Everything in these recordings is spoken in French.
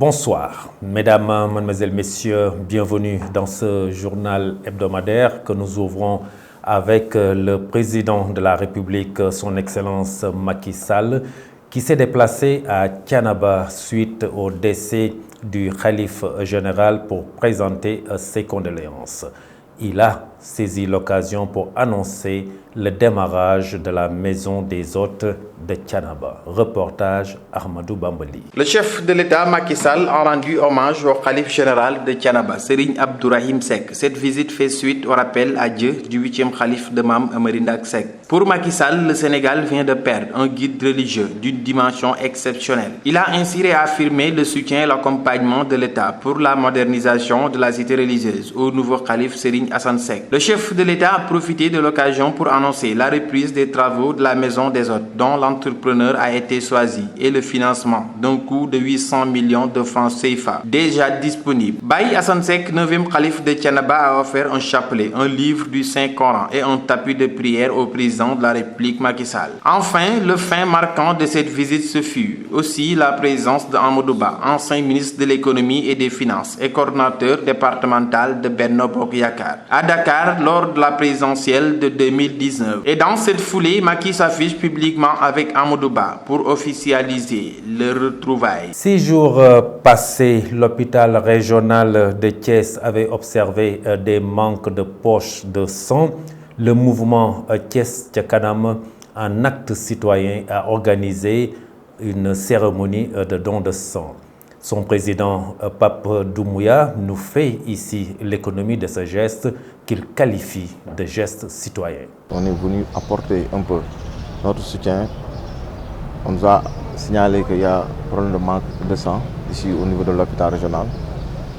Bonsoir, mesdames, mademoiselles, messieurs, bienvenue dans ce journal hebdomadaire que nous ouvrons avec le président de la République, son Excellence Macky Sall, qui s'est déplacé à Thiénaba suite au décès du khalife général pour présenter ses condoléances. Il a saisi l'occasion pour annoncer le démarrage de la maison des hôtes de Thiénaba. Reportage Ahmadou Bambali. Le chef de l'État Macky Sall a rendu hommage au khalife général de Thiénaba, Serigne Abdourahim Seck. Cette visite fait suite au rappel à Dieu du 8e khalife de Mame Amary Ndack Seck. Pour Macky Sall, le Sénégal vient de perdre un guide religieux d'une dimension exceptionnelle. Il a ainsi réaffirmé le soutien et l'accompagnement de l'État pour la modernisation de la cité religieuse au nouveau khalife Serigne Assane Seck. Le chef de l'État a profité de l'occasion pour annoncer la reprise des travaux de la maison des hôtes, dont l'entrepreneur a été choisi, et le financement d'un coût de 800 millions de francs CFA, déjà disponible. Baye Assane Seck, 9e khalife de Thiénaba, a offert un chapelet, un livre du Saint-Coran et un tapis de prière au président de la République Macky Sall. Enfin, le fin marquant de cette visite ce fut aussi la présence d'Amadou Ba, ancien ministre de l'économie et des finances et coordonnateur départemental de Benno Bokk Yakaar, à Dakar lors de la présidentielle de 2019. Et dans cette foulée, Macky s'affiche publiquement avec Amadou Ba pour officialiser le retrouvailles. 6 jours passés, l'hôpital régional de Thiès avait observé des manques de poches de sang. Le mouvement Thiès Ca Kanam, en acte citoyen, a organisé une cérémonie de don de sang. Son président Pape Doumbouya nous fait ici l'économie de ce geste qu'il qualifie de geste citoyen. On est venu apporter un peu notre soutien. On nous a signalé qu'il y a un problème de manque de sang ici au niveau de l'hôpital régional.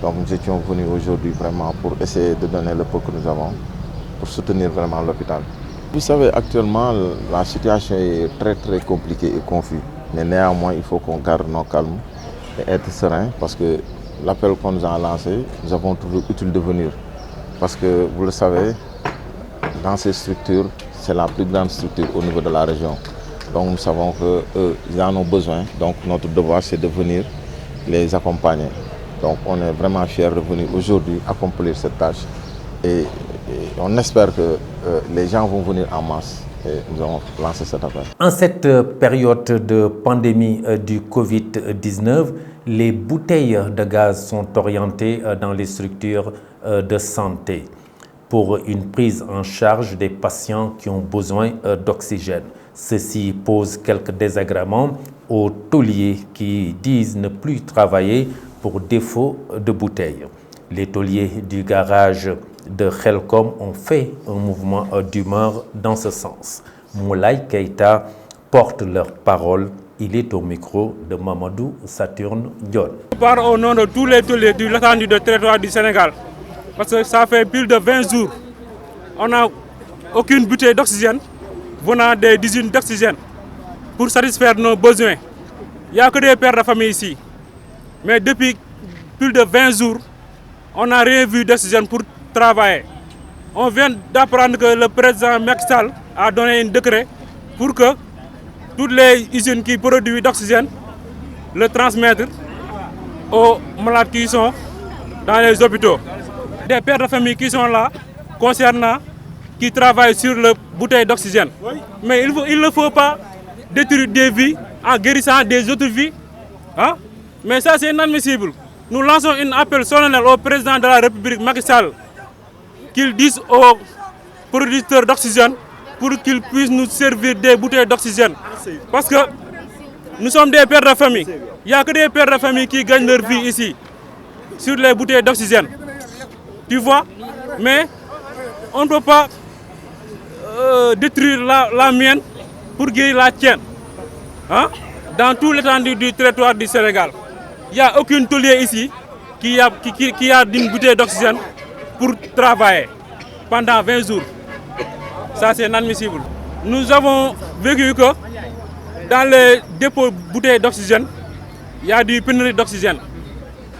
Donc nous étions venus aujourd'hui vraiment pour essayer de donner le peu que nous avons pour soutenir vraiment l'hôpital. Vous savez, actuellement, la situation est très compliquée et confuse. Mais néanmoins, il faut qu'on garde nos calmes et être serein parce que l'appel qu'on nous a lancé, nous avons trouvé utile de venir. Parce que vous le savez, dans ces structures, c'est la plus grande structure au niveau de la région. Donc nous savons qu'ils en ont besoin. Donc notre devoir, c'est de venir les accompagner. Donc on est vraiment fiers de venir aujourd'hui accomplir cette tâche. Et on espère que les gens vont venir en masse. Et nous avons lancé cet appel. En cette période de pandémie du Covid-19, les bouteilles de gaz sont orientées dans les structures de santé pour une prise en charge des patients qui ont besoin d'oxygène. Ceci pose quelques désagréments aux tôliers qui disent ne plus travailler pour défaut de bouteilles. Les tôliers du garage de Khelcom ont fait un mouvement d'humeur dans ce sens. Moulay Keïta porte leur parole. Il est au micro de Mamadou Saturne Dione. Je parle au nom de tous les tôliers de l'étendue de territoire du Sénégal. Parce que ça fait plus de 20 jours. On n'a aucune bouteille d'oxygène venant des usines d'oxygène pour satisfaire nos besoins. Il n'y a que des pères de famille ici. Mais depuis plus de 20 jours, on n'a rien vu d'oxygène pour travailler. On vient d'apprendre que le président Macky Sall a donné un décret pour que toutes les usines qui produisent d'oxygène le transmettent aux malades qui sont dans les hôpitaux. Des pères de famille qui sont là, concernant, qui travaillent sur les bouteilles d'oxygène. Mais il ne faut pas détruire des vies en guérissant des autres vies. Hein? Mais ça, c'est inadmissible. Nous lançons un appel solennel au président de la République, Macky Sall, qu'il dise aux producteurs d'oxygène pour qu'ils puissent nous servir des bouteilles d'oxygène. Parce que nous sommes des pères de famille. Il n'y a que des pères de famille qui gagnent leur vie ici, sur les bouteilles d'oxygène. Tu vois? Mais on ne peut pas détruire la mienne pour guérir la tienne. Hein? Dans tout l'étendue du territoire du Sénégal, il n'y a aucun tôlier ici qui a une bouteille d'oxygène pour travailler pendant 20 jours. Ça, c'est inadmissible. Nous avons vécu que dans les dépôts de bouteilles d'oxygène, il y a du pénurie d'oxygène.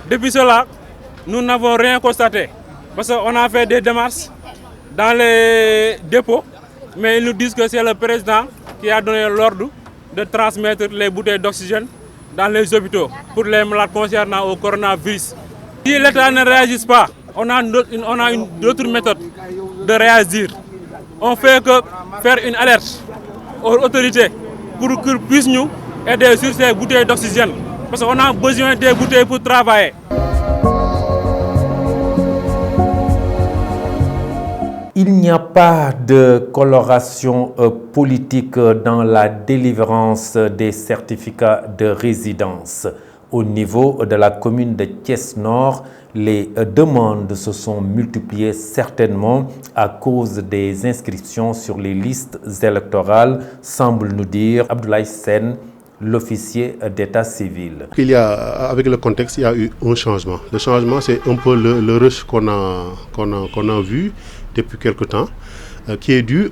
Depuis cela, nous n'avons rien constaté. Parce qu'on a fait des démarches dans les dépôts, mais ils nous disent que c'est le président qui a donné l'ordre de transmettre les bouteilles d'oxygène dans les hôpitaux pour les malades concernant au coronavirus. Si l'État ne réagit pas, on a une autre méthode de réagir. On fait que faire une alerte aux autorités pour qu'ils puissent nous aider sur ces bouteilles d'oxygène. Parce qu'on a besoin des bouteilles pour travailler. Il n'y a pas de coloration politique dans la délivrance des certificats de résidence. Au niveau de la commune de Thiès-Nord, les demandes se sont multipliées certainement à cause des inscriptions sur les listes électorales, semble nous dire Abdoulaye Sen, l'officier d'état civil. Avec le contexte, il y a eu un changement. Le changement, c'est un peu le rush qu'on a vu depuis quelque temps, qui est dû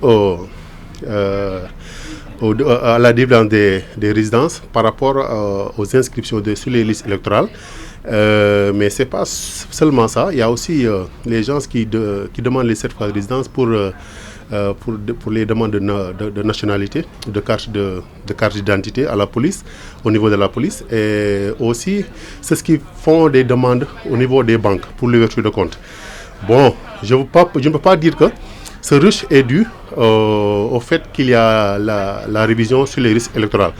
à la délivrance des résidences par rapport aux inscriptions sur les listes électorales. Mais ce n'est pas seulement ça, il y a aussi les gens qui demandent les certificats de résidence pour les demandes de nationalité, de carte d'identité à la police, au niveau de la police, et aussi c'est ce qui font des demandes au niveau des banques pour l'ouverture de compte. Bon, je ne peux pas dire que ce rush est dû au fait qu'il y a la révision sur les risques électoraux.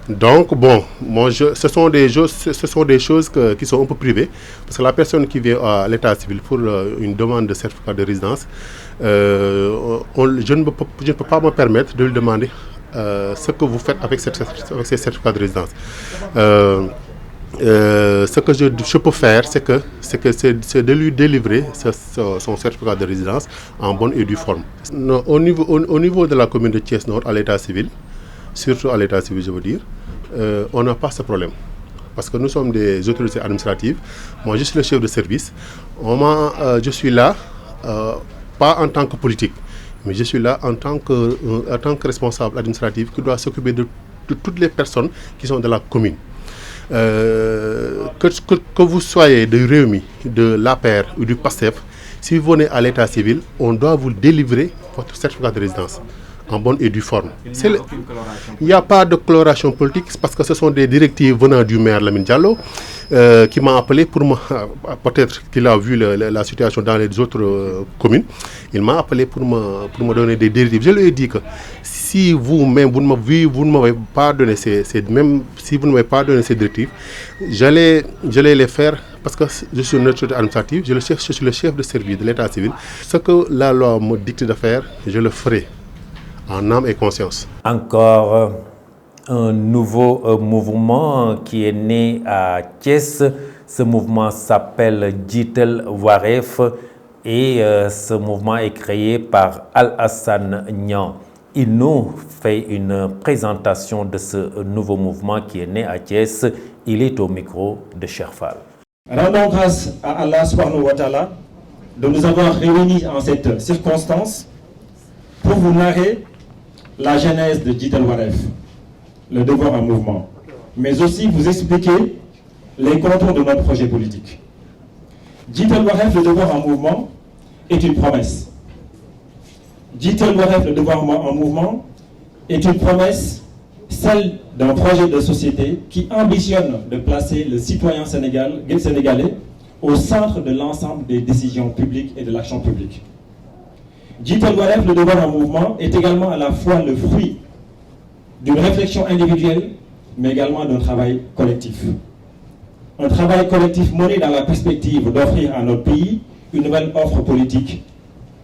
Donc, bon, ce sont des choses qui sont un peu privées, parce que la personne qui vient à l'état civil pour une demande de certificat de résidence, je ne peux pas me permettre de lui demander ce que vous faites avec ces certificats de résidence. Ce que je peux faire, c'est de lui délivrer son certificat de résidence en bonne et due forme. Non, au niveau de la commune de Thiès-Nord, à l'état civil, surtout à l'état civil, je veux dire, on n'a pas ce problème. Parce que nous sommes des autorités administratives. Moi, je suis le chef de service. Je suis là, pas en tant que politique, mais je suis là en tant que responsable administratif qui doit s'occuper de toutes les personnes qui sont de la commune. Que vous soyez de Réumi, de l'APR ou du PASTEF, si vous venez à l'état civil, on doit vous délivrer votre certificat de résidence en bonne et due forme. Il n'y a pas de coloration politique parce que ce sont des directives venant du maire Lamine Diallo qui m'a appelé pour peut-être qu'il a vu la situation dans les autres communes. Il m'a appelé pour me donner des directives. Je lui ai dit que si vous-même vous ne m'avez pas donné si vous ne m'avez pas donné ces directives, j'allais les faire parce que je suis une autorité administrative, je suis le chef de service de l'état civil. Ce que la loi me dicte de faire, je le ferai en âme et conscience. Encore un nouveau mouvement qui est né à Thiès. Ce mouvement s'appelle Jitel Waref et ce mouvement est créé par Al-Hassan Niang. Il nous fait une présentation de ce nouveau mouvement qui est né à Thiès. Il est au micro de Cherfal. Rendons grâce à Allah subhanahu wa ta'ala de nous avoir réunis en cette circonstance pour vous narrer la genèse de Jitel Waref, le devoir en mouvement, mais aussi vous expliquer les contours de notre projet politique. Jitel Waref, le devoir en mouvement, est une promesse. Jitel Waref, le devoir en mouvement, est une promesse, celle d'un projet de société qui ambitionne de placer le citoyen sénégalais au centre de l'ensemble des décisions publiques et de l'action publique. Jitel Waref, le devoir en mouvement, est également à la fois le fruit d'une réflexion individuelle, mais également d'un travail collectif. Un travail collectif mené dans la perspective d'offrir à notre pays une nouvelle offre politique,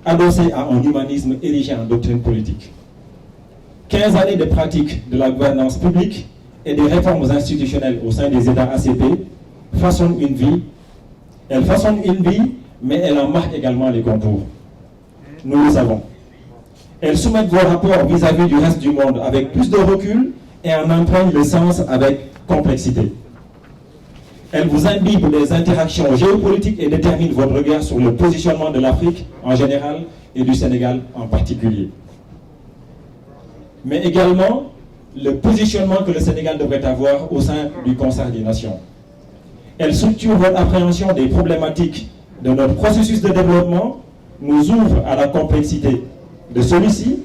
adossée à un humanisme érigé en doctrine politique. 15 années de pratique de la gouvernance publique et des réformes institutionnelles au sein des États ACP façonnent une vie. Elles façonnent une vie, mais elles en marquent également les contours. Nous le savons. Elles soumettent vos rapports vis-à-vis du reste du monde avec plus de recul et en empruntent le sens avec complexité. Elles vous imbibent des interactions géopolitiques et déterminent votre regard sur le positionnement de l'Afrique en général et du Sénégal en particulier. Mais également le positionnement que le Sénégal devrait avoir au sein du concert des nations. Elles structurent votre appréhension des problématiques de notre processus de développement, nous ouvrent à la complexité de celui-ci,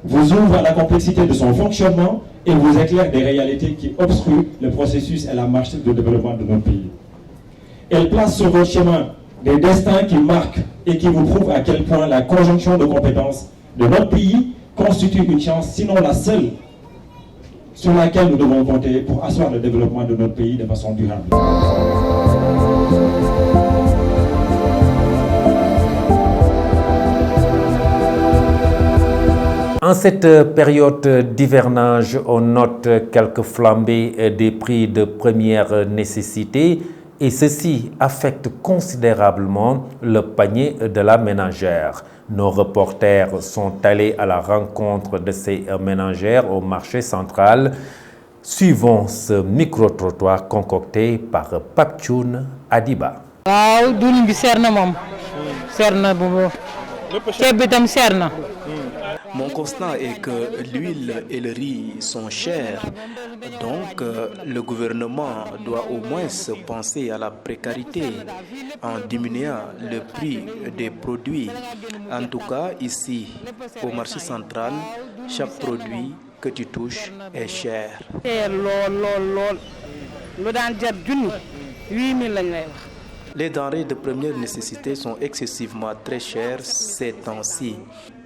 vous ouvre à la complexité de son fonctionnement et vous éclaire des réalités qui obstruent le processus et la marche de développement de notre pays. Elle place sur votre chemin des destins qui marquent et qui vous prouvent à quel point la conjonction de compétences de notre pays constitue une chance, sinon la seule, sur laquelle nous devons compter pour asseoir le développement de notre pays de façon durable. En cette période d'hivernage, on note quelques flambées des prix de première nécessité et ceci affecte considérablement le panier de la ménagère. Nos reporters sont allés à la rencontre de ces ménagères au marché central. Suivons ce micro-trottoir concocté par Pape Thioune Adiba. Mon constat est que l'huile et le riz sont chers, donc le gouvernement doit au moins se penser à la précarité en diminuant le prix des produits. En tout cas, ici, au marché central, chaque produit que tu touches est cher. Les denrées de première nécessité sont excessivement très chères ces temps-ci.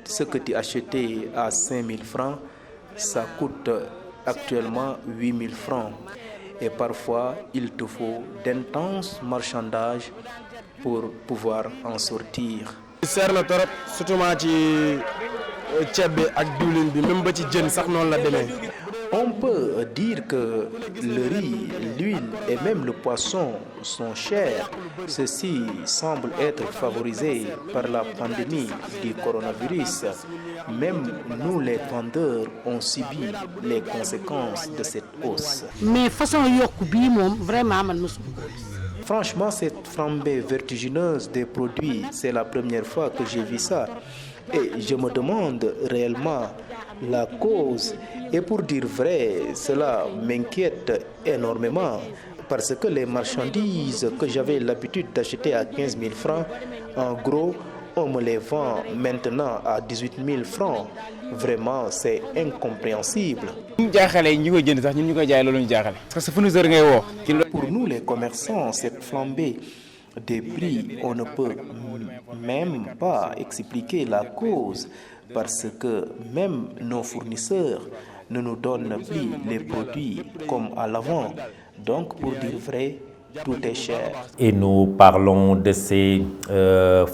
Ce que tu achetais à 5 000 francs, ça coûte actuellement 8 000 francs. Et parfois, il te faut d'intenses marchandages pour pouvoir en sortir. On peut dire que le riz, l'huile et même le poisson sont chers. Ceci semble être favorisé par la pandémie du coronavirus. Même nous, les vendeurs, on subit les conséquences de cette hausse. Franchement, cette flambée vertigineuse des produits, c'est la première fois que j'ai vu ça. Et je me demande réellement la cause. Et pour dire vrai, cela m'inquiète énormément parce que les marchandises que j'avais l'habitude d'acheter à 15 000 francs, en gros, on me les vend maintenant à 18 000 francs. Vraiment, c'est incompréhensible. Pour nous, les commerçants, cette flambée des prix, on ne peut même pas expliquer la cause parce que même nos fournisseurs ne nous donnent plus les produits comme à l'avant. Donc, pour dire vrai, tout est cher. Et nous parlons de ces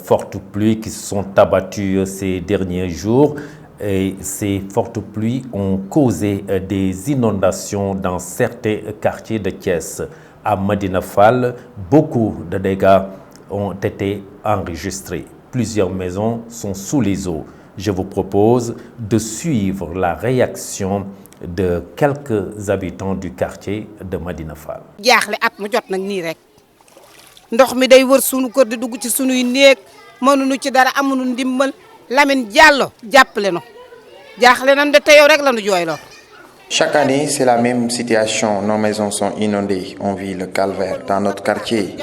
fortes pluies qui se sont abattues ces derniers jours. Et ces fortes pluies ont causé des inondations dans certains quartiers de Thiès. À Medina Fall, beaucoup de dégâts ont été enregistrés. Plusieurs maisons sont sous les eaux. Je vous propose de suivre la réaction de quelques habitants du quartier de Medina Fall. Chaque année, c'est la même situation. Nos maisons sont inondées. On vit le calvaire dans notre quartier.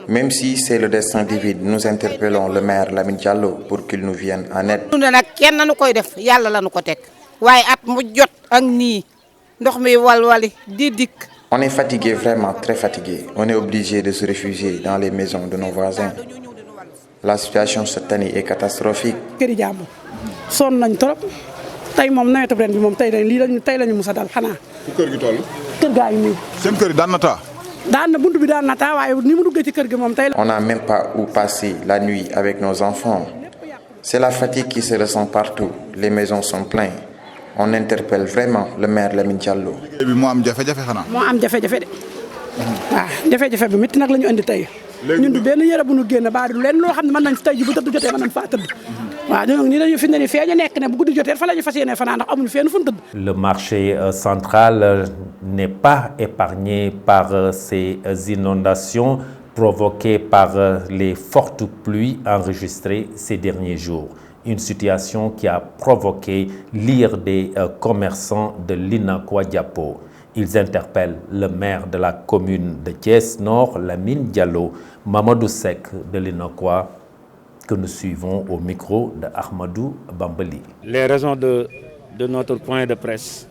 Même si c'est le destin divin, nous interpellons le maire Lamine Diallo pour qu'il nous vienne en aide. On est fatigué, vraiment très fatigué. On est obligé de se réfugier dans les maisons de nos voisins. La situation cette année est catastrophique. On n'a même pas où passer la nuit avec nos enfants. C'est la fatigue qui se ressent partout. Les maisons sont pleines. On interpelle vraiment le maire Lamine Diallo. Le marché central n'est pas épargné par ces inondations provoquées par les fortes pluies enregistrées ces derniers jours. Une situation qui a provoqué l'ire des commerçants de l'Inakwa Diapo. Ils interpellent le maire de la commune de Thiès Nord, Lamine Diallo, Mamadou Seck de l'Inakwa, que nous suivons au micro de Ahmadou Bambali. Les raisons de de notre point de presse,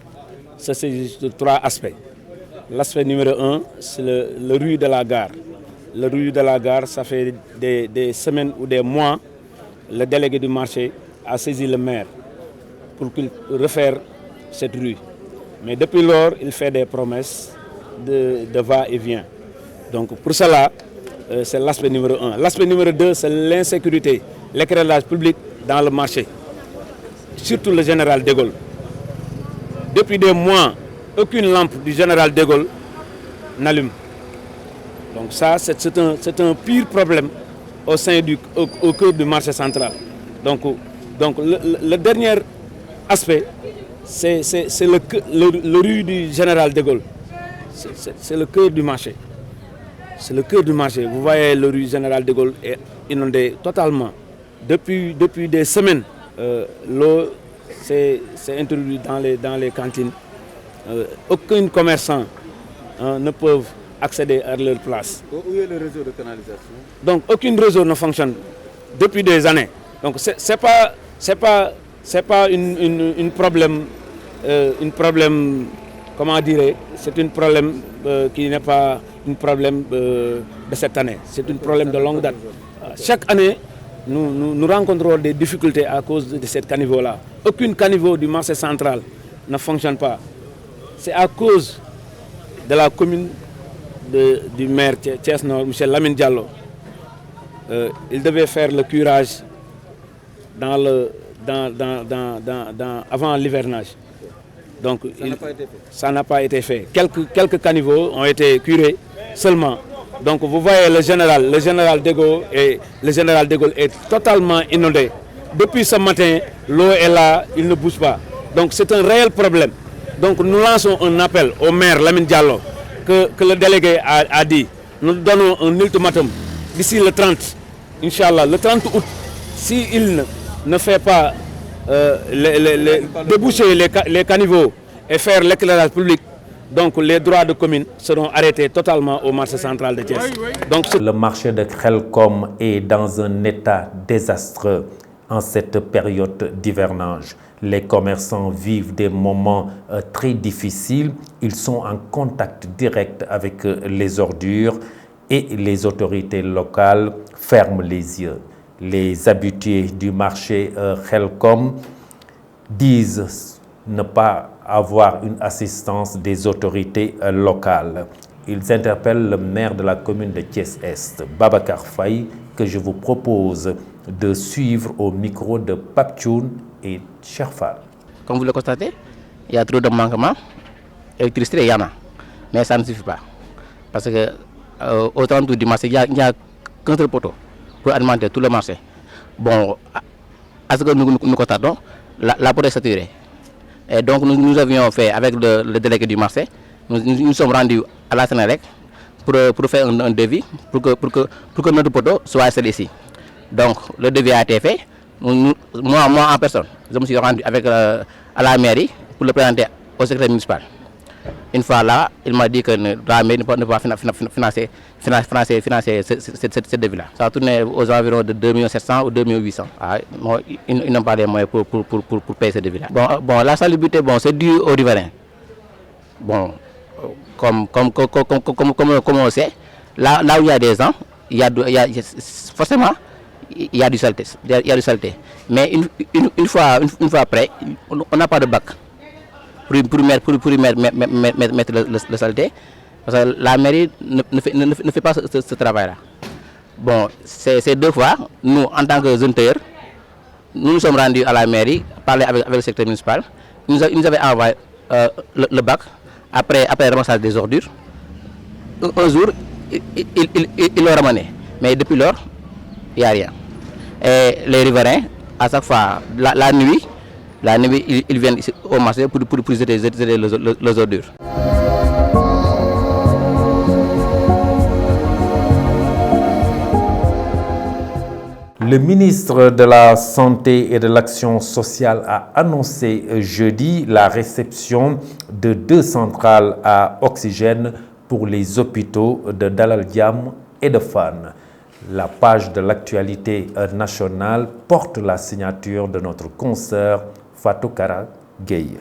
c'est sur 3 aspects. L'aspect numéro 1, c'est le rue de la gare. Le rue de la gare, ça fait des semaines ou des mois, le délégué du marché a saisi le maire pour qu'il refaire cette rue. Mais depuis lors, il fait des promesses de va-et-vient. Donc pour cela, c'est l'aspect numéro 1. L'aspect numéro 2, c'est l'insécurité, l'éclairage public dans le marché, surtout le général de Gaulle. Depuis des mois, aucune lampe du général de Gaulle n'allume. Donc ça, c'est un pire problème au sein au cœur du marché central. Donc le dernier aspect, c'est le rue du général de Gaulle. C'est le cœur du marché. C'est le cœur du marché. Vous voyez, le rue général de Gaulle est inondé totalement. Depuis des semaines, l'eau s'est introduite dans les cantines. Aucun commerçant ne peut accéder à leur place. Où est le réseau de canalisation? Donc aucun réseau ne fonctionne depuis des années. Donc c'est pas une problème, comment dire, c'est un problème qui n'est pas un problème de cette année. C'est un problème de longue date. Chaque année, nous rencontrons des difficultés à cause de cette caniveau-là. Aucun caniveau du marché central ne fonctionne pas. C'est à cause de la commune du maire Thiès Nord, M. Lamine Diallo. Il devait faire le curage avant l'hivernage. Donc ça n'a pas été fait. Quelques caniveaux ont été curés seulement. Donc vous voyez le général de Gaulle est totalement inondé. Depuis ce matin, l'eau est là, il ne bouge pas. Donc c'est un réel problème. Donc nous lançons un appel au maire Lamine Diallo que le délégué a dit. Nous donnons un ultimatum d'ici le 30, Inch'Allah, le 30 août. S'il ne fait pas déboucher les caniveaux et faire l'éclairage public, donc les droits de commune seront arrêtés totalement au marché central de Thiès. Donc, le marché de Khelcom est dans un état désastreux en cette période d'hivernage. Les commerçants vivent des moments très difficiles. Ils sont en contact direct avec les ordures et les autorités locales ferment les yeux. Les habitués du marché Khelcom disent ne pas avoir une assistance des autorités locales. Ils interpellent le maire de la commune de Thiès-Est, Babacar Faye, que je vous propose de suivre au micro de Pape Thioune et Cherfal. Comme vous le constatez, il y a trop de manquements. Électricité, il y en a, mais ça ne suffit pas. Parce que au 30 du marché, il n'y a qu'un seul poteau pour alimenter tout le marché. Bon, à ce que nous constatons, la poteau est saturée. Et donc nous avions fait avec le délégué du marché, nous sommes rendus à la Sénélec pour faire un devis pour que notre poteau soit installé ici. Donc le devis a été fait. Moi en personne, je me suis rendu à la mairie pour le présenter au secrétaire municipal. Une fois là, il m'a dit que la mairie ne peut pas financer ce devis-là. Ça a tourné aux environs de 2 700 000 ou 2 800 000. Ah, bon, ils n'ont pas les moyens pour payer ce devis-là. Bon, la salubrité, c'est dû aux riverains. Bon, comme on sait, là où il y a des gens, forcément, il y a du saleté. Mais une fois après, on n'a pas de bac pour y mettre le saleté, parce que la mairie ne fait pas ce travail-là. Bon, c'est 2 fois, nous, en tant que jeunes tailleurs, nous sommes rendus à la mairie, parler avec le secrétaire municipal. Ils nous avaient envoyé le bac après le ramassage des ordures. Un jour, ils l'ont ramené. Mais depuis lors, il n'y a rien. Et les riverains, à chaque fois, la nuit, ils viennent ici au marché pour jeter les ordures. Le ministre de la Santé et de l'Action sociale a annoncé jeudi la réception de 2 centrales à oxygène pour les hôpitaux de Dalal Jamm et de Fann. La page de l'actualité nationale porte la signature de notre consoeur Fatou Kara Gueye.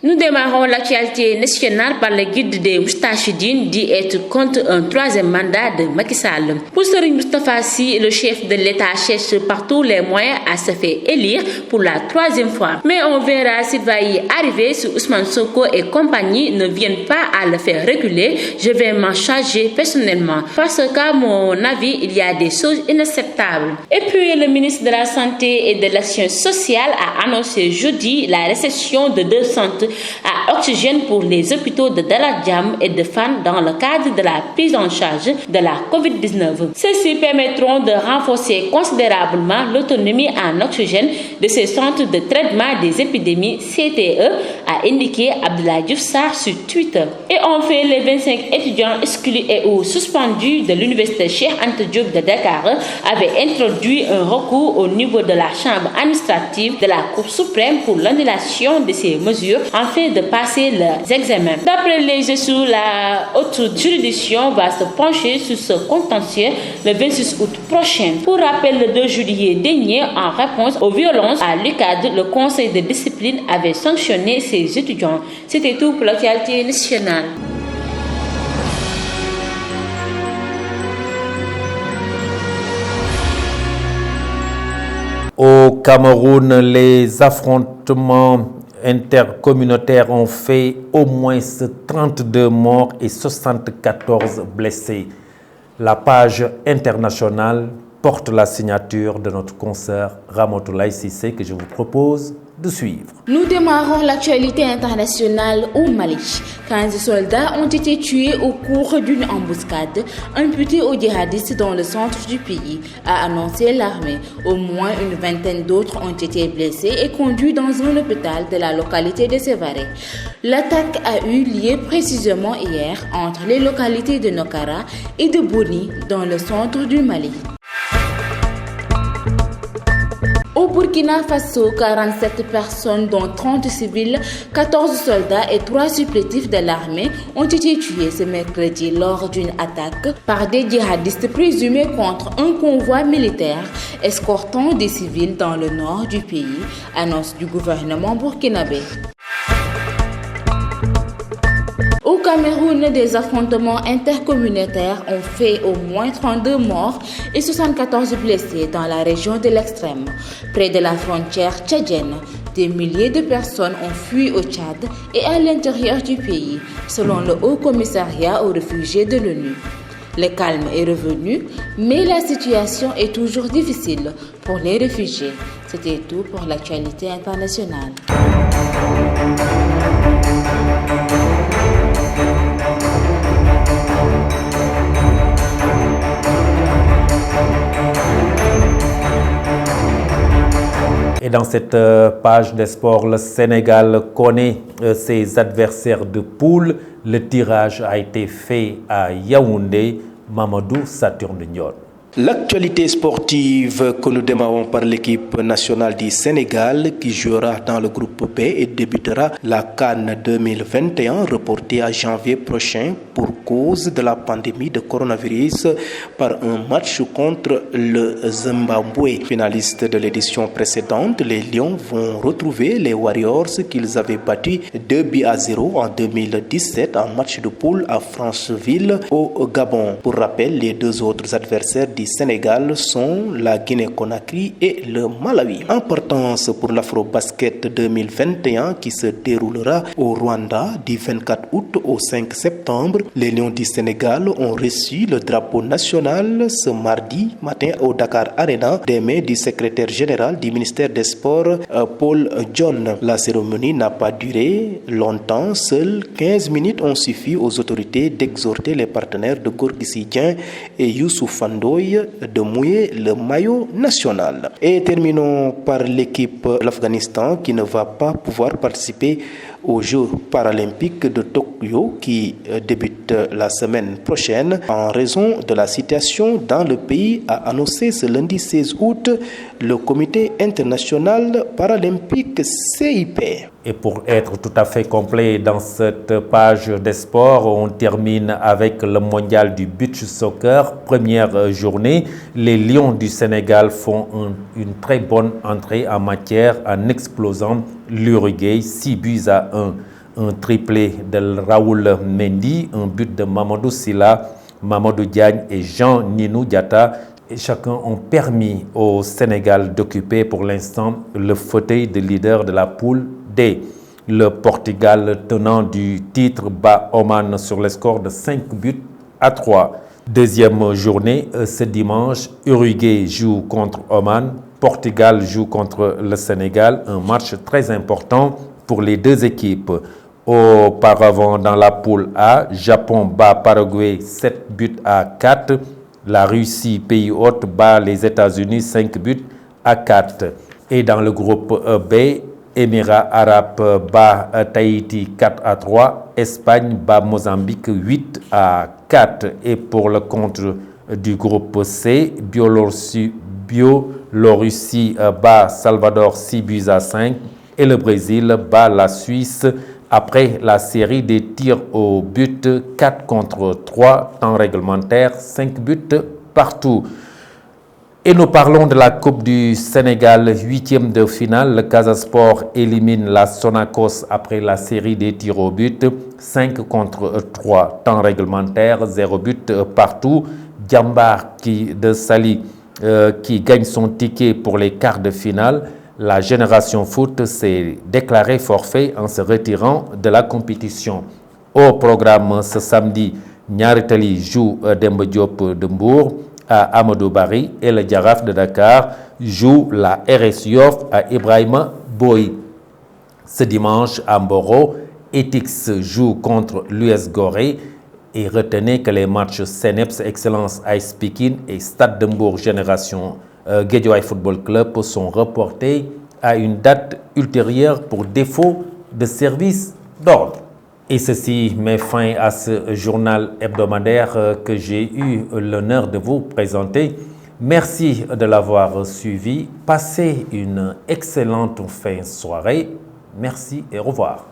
Nous démarrons l'actualité nationale par le guide des Moustachidines dit être contre un troisième mandat de Macky Sall. Pour Serigne Moustapha Sy, le chef de l'État cherche par tous les moyens à se faire élire pour la troisième fois. Mais on verra s'il va y arriver si Ousmane Sonko et compagnie ne viennent pas à le faire reculer. Je vais m'en charger personnellement parce qu'à mon avis, il y a des choses inacceptables. Et puis, le ministre de la Santé et de l'Action sociale a annoncé jeudi la récession de 2 centres à oxygène pour les hôpitaux de Dalal Jamm et de Fann dans le cadre de la prise en charge de la COVID-19. Ceux-ci permettront de renforcer considérablement l'autonomie en oxygène de ces centres de traitement des épidémies CTE, a indiqué Abdoulaye Diouf Sarr sur Twitter. Et enfin, les 25 étudiants exclus et ou suspendus de l'université Cheikh Anta Diop de Dakar avaient introduit un recours au niveau de la chambre administrative de la Cour suprême pour l'annulation de ces mesures afin de passer leurs examens. D'après les GSU, la haute juridiction va se pencher sur ce contentieux le 26 août prochain. Pour rappel, le 2 juillet dernier, en réponse aux violences à l'UCAD, le conseil de discipline avait sanctionné ses étudiants. C'était tout pour l'actualité nationale. Au Cameroun, les affrontements intercommunautaires ont fait au moins 32 morts et 74 blessés. La page internationale porte la signature de notre consoeur Ramatoulaye Cissé que je vous propose de suivre. Nous démarrons l'actualité internationale au Mali. 15 soldats ont été tués au cours d'une embuscade imputée aux djihadistes dans le centre du pays, a annoncé l'armée. Au moins une vingtaine d'autres ont été blessés et conduits dans un hôpital de la localité de Sévaré. L'attaque a eu lieu précisément hier entre les localités de Nokara et de Boni dans le centre du Mali. Au Burkina Faso, 47 personnes, dont 30 civils, 14 soldats et 3 supplétifs de l'armée, ont été tués ce mercredi lors d'une attaque par des djihadistes présumés contre un convoi militaire escortant des civils dans le nord du pays, annonce du gouvernement burkinabé. Au Cameroun, des affrontements intercommunautaires ont fait au moins 32 morts et 74 blessés dans la région de l'Extrême. Près de la frontière tchadienne, des milliers de personnes ont fui au Tchad et à l'intérieur du pays, selon le Haut Commissariat aux réfugiés de l'ONU. Le calme est revenu, mais la situation est toujours difficile pour les réfugiés. C'était tout pour l'actualité internationale. Et dans cette page des sports, le Sénégal connaît ses adversaires de poule. Le tirage a été fait à Yaoundé. Mamadou Saturne Ndiol. L'actualité sportive que nous démarrons par l'équipe nationale du Sénégal qui jouera dans le groupe B et débutera la CAN 2021 reportée à janvier prochain pour cause de la pandémie de coronavirus par un match contre le Zimbabwe. Finaliste de l'édition précédente, les Lions vont retrouver les Warriors qu'ils avaient battus 2-0 en 2017 en match de poule à Franceville au Gabon. Pour rappel, les deux autres adversaires du Sénégal sont la Guinée-Conakry et le Malawi. En partance pour l'Afro-Basket 2021 qui se déroulera au Rwanda du 24 août au 5 septembre, les Lions du Sénégal ont reçu le drapeau national ce mardi matin au Dakar Arena des mains du secrétaire général du ministère des Sports, Paul John. La cérémonie n'a pas duré longtemps, seules 15 minutes ont suffi aux autorités d'exhorter les partenaires de Gorgui Sy Dieng et Youssouf Fandoy de mouiller le maillot national. Et terminons par l'équipe de l'Afghanistan qui ne va pas pouvoir participer aux Jeux paralympiques de Tokyo qui débutent la semaine prochaine en raison de la situation dans le pays, a annoncé ce lundi 16 août le Comité international paralympique CIP. Et pour être tout à fait complet dans cette page des sports, on termine avec le mondial du beach soccer. Première journée, les Lions du Sénégal font une très bonne entrée en matière en explosant l'Uruguay 6-1. Un triplé de Raoul Mendy, un but de Mamadou Sylla, Mamadou Diagne et Jean-Ninou Diatta. Et chacun ont permis au Sénégal d'occuper pour l'instant le fauteuil de leader de la poule D. Le Portugal, tenant du titre, bat Oman sur le score de 5-3. Deuxième journée, ce dimanche, Uruguay joue contre Oman, Portugal joue contre le Sénégal, un match très important pour les deux équipes. Auparavant, dans la poule A, Japon bat Paraguay 7-4. La Russie, pays hôte, bat les États-Unis 5-4. Et dans le groupe B, Émirats arabes bat Tahiti 4-3. Espagne bat Mozambique 8-4. Et pour le compte du groupe C, Biélorussie bat Salvador 6-5. Et le Brésil bat la Suisse après la série des tirs au but 4-3, temps réglementaire, 5 buts partout. Et nous parlons de la Coupe du Sénégal, 8e de finale. Le Casa Sport élimine la Sonacos après la série des tirs au but, 5-3, temps réglementaire, 0 but partout. Diambar de Sali qui gagne son ticket pour les quarts de finale. La Génération Foot s'est déclarée forfait en se retirant de la compétition. Au programme ce samedi, Niary Tally joue Demba Diop de Mbour à Amadou Barry et le Jaraaf de Dakar joue la RS Yoff à Ibrahima Boy. Ce dimanche à Mboro, Etix joue contre l'US Gorée. Et retenez que les matchs CNEPS Excellence Ice Pikine et Stade de Mbour Génération Guédiawaye Football Club sont reportés à une date ultérieure pour défaut de service d'ordre. Et ceci met fin à ce journal hebdomadaire que j'ai eu l'honneur de vous présenter. Merci de l'avoir suivi. Passez une excellente fin de soirée. Merci et au revoir.